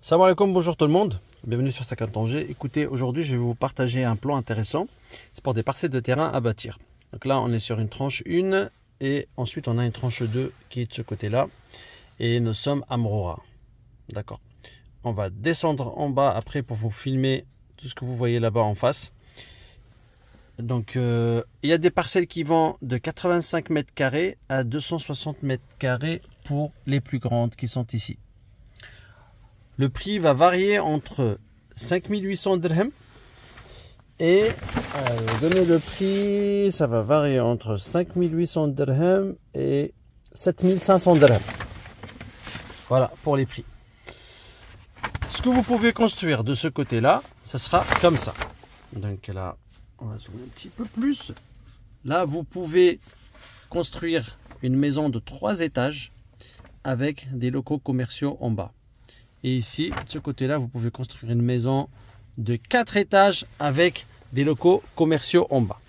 Salam alaikum, bonjour tout le monde, bienvenue sur 50 Angers. Écoutez, aujourd'hui je vais vous partager un plan intéressant, c'est pour des parcelles de terrain à bâtir. Donc là on est sur une tranche 1 et ensuite on a une tranche 2 qui est de ce côté là et nous sommes à Mrora. D'accord. On va descendre en bas après pour vous filmer tout ce que vous voyez là-bas en face. Donc il y a des parcelles qui vont de 85 mètres carrés à 260 mètres carrés pour les plus grandes qui sont ici. Le prix va varier entre 5800 dirhams et donner le prix, ça va varier entre 5800 dirhams et 7500 dirhams. Voilà pour les prix. Ce que vous pouvez construire de ce côté-là, ça sera comme ça. Donc là, on va zoomer un petit peu plus. Là, vous pouvez construire une maison de 3 étages avec des locaux commerciaux en bas. Et ici, de ce côté-là, vous pouvez construire une maison de 4 étages avec des locaux commerciaux en bas.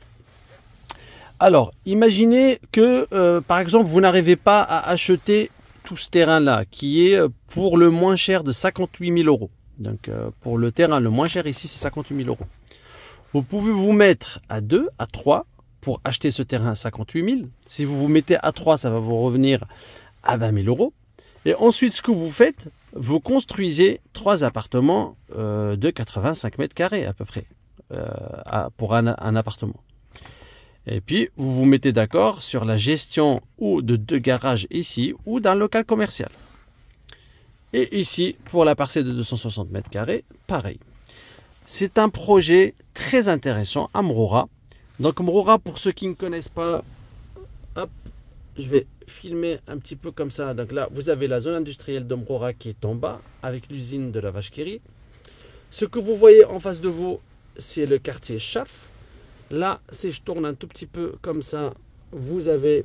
Alors, imaginez que, par exemple, vous n'arrivez pas à acheter tout ce terrain-là, qui est pour le moins cher de 58 000 euros. Donc, pour le terrain, le moins cher ici, c'est 58 000 euros. Vous pouvez vous mettre à 2, à 3 pour acheter ce terrain à 58 000. Si vous vous mettez à 3, ça va vous revenir à 20 000 euros. Et ensuite, ce que vous faites, vous construisez 3 appartements de 85 mètres carrés à peu près pour un appartement. Et puis, vous vous mettez d'accord sur la gestion ou de 2 garages ici ou d'un local commercial. Et ici, pour la parcelle de 260 mètres carrés, pareil. C'est un projet très intéressant à Mrora. Donc Mrora, pour ceux qui ne connaissent pas, hop, je vais filmer un petit peu comme ça. Donc là, vous avez la zone industrielle de Mrora qui est en bas, avec l'usine de la vache qui rit. Ce que vous voyez en face de vous, c'est le quartier Chaf. Là, si je tourne un tout petit peu comme ça, vous avez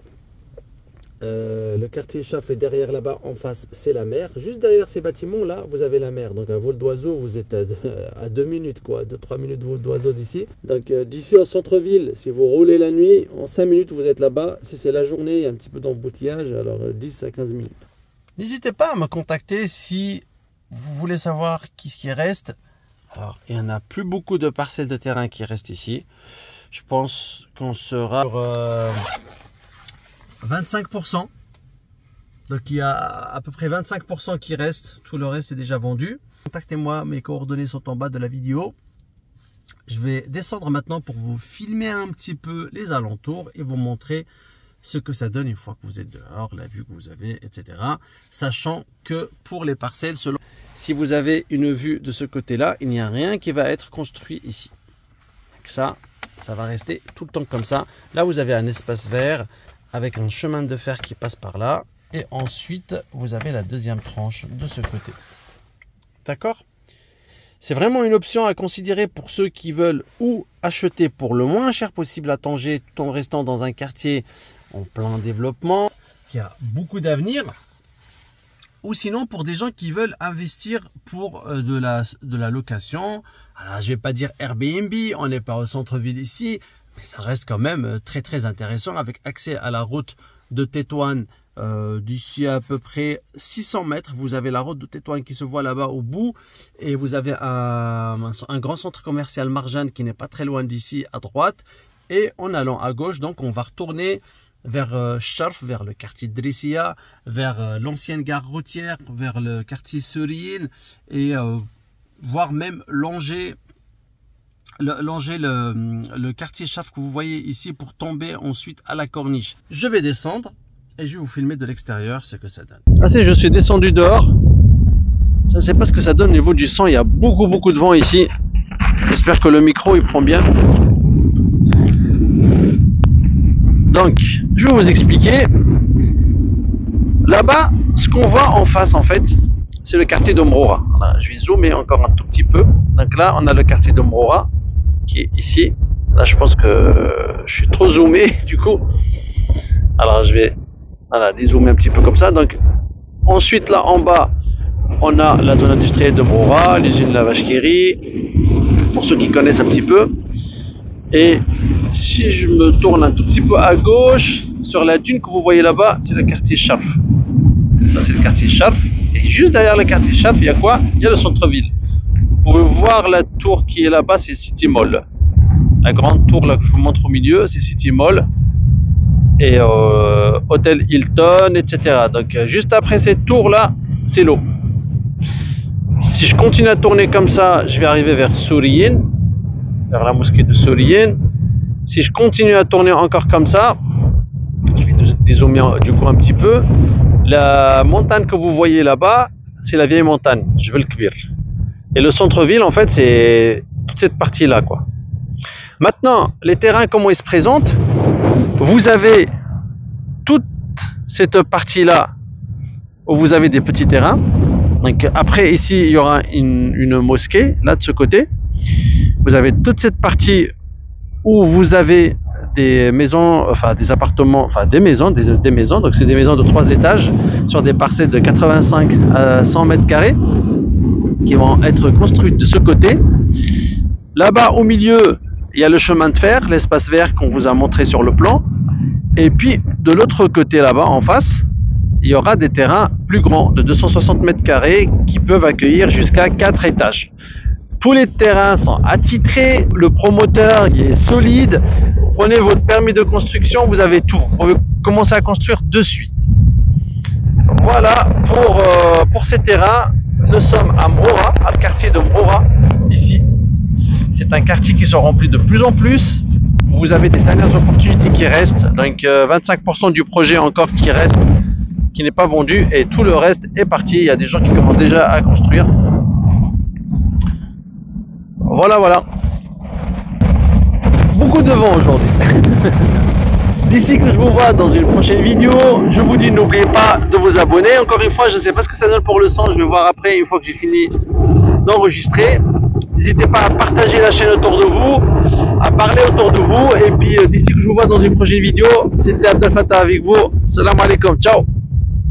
le quartier Chaf et derrière là-bas, en face, c'est la mer. Juste derrière ces bâtiments, là, vous avez la mer. Donc, à vol d'oiseau, vous êtes à 2 minutes, quoi, 2-3 minutes de vol d'oiseau d'ici. Donc, d'ici au centre-ville, si vous roulez la nuit, en 5 minutes, vous êtes là-bas. Si c'est la journée, il y a un petit peu d'embouteillage, alors 10 à 15 minutes. N'hésitez pas à me contacter si vous voulez savoir qui reste. Alors, il n'y en a plus beaucoup de parcelles de terrain qui restent ici. Je pense qu'on sera sur 25%. Donc il y a à peu près 25% qui reste. Tout le reste est déjà vendu. Contactez-moi, mes coordonnées sont en bas de la vidéo. Je vais descendre maintenant pour vous filmer un petit peu les alentours et vous montrer ce que ça donne une fois que vous êtes dehors, la vue que vous avez, etc. Sachant que pour les parcelles, si vous avez une vue de ce côté-là, il n'y a rien qui va être construit ici. Donc ça va rester tout le temps comme ça. Là, vous avez un espace vert avec un chemin de fer qui passe par là. Et ensuite, vous avez la deuxième tranche de ce côté. D'accord? C'est vraiment une option à considérer pour ceux qui veulent ou acheter pour le moins cher possible à Tanger, tout en restant dans un quartier en plein développement, qui a beaucoup d'avenir. Ou sinon pour des gens qui veulent investir pour de la location. Alors, je ne vais pas dire Airbnb, on n'est pas au centre-ville ici, mais ça reste quand même très très intéressant avec accès à la route de Tétouan. D'ici à peu près 600 mètres, vous avez la route de Tétouan qui se voit là-bas au bout et vous avez un grand centre commercial Marjane qui n'est pas très loin d'ici à droite. Et en allant à gauche, donc on va retourner vers Charf, vers le quartier Drissia, vers l'ancienne gare routière, vers le quartier Serine et voire même longer le quartier Chaf que vous voyez ici pour tomber ensuite à la corniche. Je vais descendre et je vais vous filmer de l'extérieur ce que ça donne. Je suis descendu dehors. Je ne sais pas ce que ça donne au niveau du son. Il y a beaucoup de vent ici. J'espère que le micro il prend bien. Donc, je vais vous expliquer. Là-bas, ce qu'on voit en face, en fait, c'est le quartier de Mrora. Voilà, je vais zoomer encore un tout petit peu. Donc là, on a le quartier de Mrora qui est ici. Là, je pense que je suis trop zoomé, du coup. Alors, je vais dézoomer un petit peu comme ça. Donc, ensuite, là, en bas, on a la zone industrielle de Mrora, l'usine de la vache qui rit, pour ceux qui connaissent un petit peu. Et si je me tourne un tout petit peu à gauche, sur la dune que vous voyez là-bas, c'est le quartier Charf. Ça, c'est le quartier Charf. Et juste derrière le quartier Chaf, il y a quoi? Il y a le centre-ville. Vous pouvez voir la tour qui est là-bas, c'est City Mall. La grande tour là que je vous montre au milieu, c'est City Mall. Et Hôtel Hilton, etc. Donc juste après cette tour là, c'est l'eau. Si je continue à tourner comme ça, je vais arriver vers Souriyen, vers la mosquée de Souriyen. Si je continue à tourner encore comme ça, je vais dézoomer du coup un petit peu. La montagne que vous voyez là-bas, c'est la vieille montagne, Jebel Kbir. Et le centre-ville, en fait, c'est toute cette partie-là, quoi. Maintenant, les terrains, comment ils se présentent? Vous avez toute cette partie-là où vous avez des petits terrains. Donc après, ici, il y aura une mosquée, là, de ce côté. Vous avez toute cette partie où vous avez des maisons, enfin des appartements, enfin des maisons, donc c'est des maisons de 3 étages sur des parcelles de 85 à 100 mètres carrés qui vont être construites de ce côté. Là-bas au milieu, il y a le chemin de fer, l'espace vert qu'on vous a montré sur le plan. Et puis de l'autre côté là-bas en face, il y aura des terrains plus grands de 260 mètres carrés qui peuvent accueillir jusqu'à 4 étages. Tous les terrains sont attitrés, le promoteur il est solide. Prenez votre permis de construction, vous avez tout. Vous pouvez commencer à construire de suite. Voilà pour ces terrains. Nous sommes à Mroura, à le quartier de Mroura, ici. C'est un quartier qui se remplit de plus en plus. Vous avez des dernières opportunités qui restent. Donc 25% du projet encore qui reste, qui n'est pas vendu. Et tout le reste est parti. Il y a des gens qui commencent déjà à construire. Voilà. Beaucoup de vent aujourd'hui. D'ici que je vous vois dans une prochaine vidéo, je vous dis n'oubliez pas de vous abonner. Encore une fois, je ne sais pas ce que ça donne pour le son, je vais voir après une fois que j'ai fini d'enregistrer. N'hésitez pas à partager la chaîne autour de vous, à parler autour de vous. Et puis d'ici que je vous vois dans une prochaine vidéo, c'était Abdel Fattah avec vous. Salam alaikum, ciao.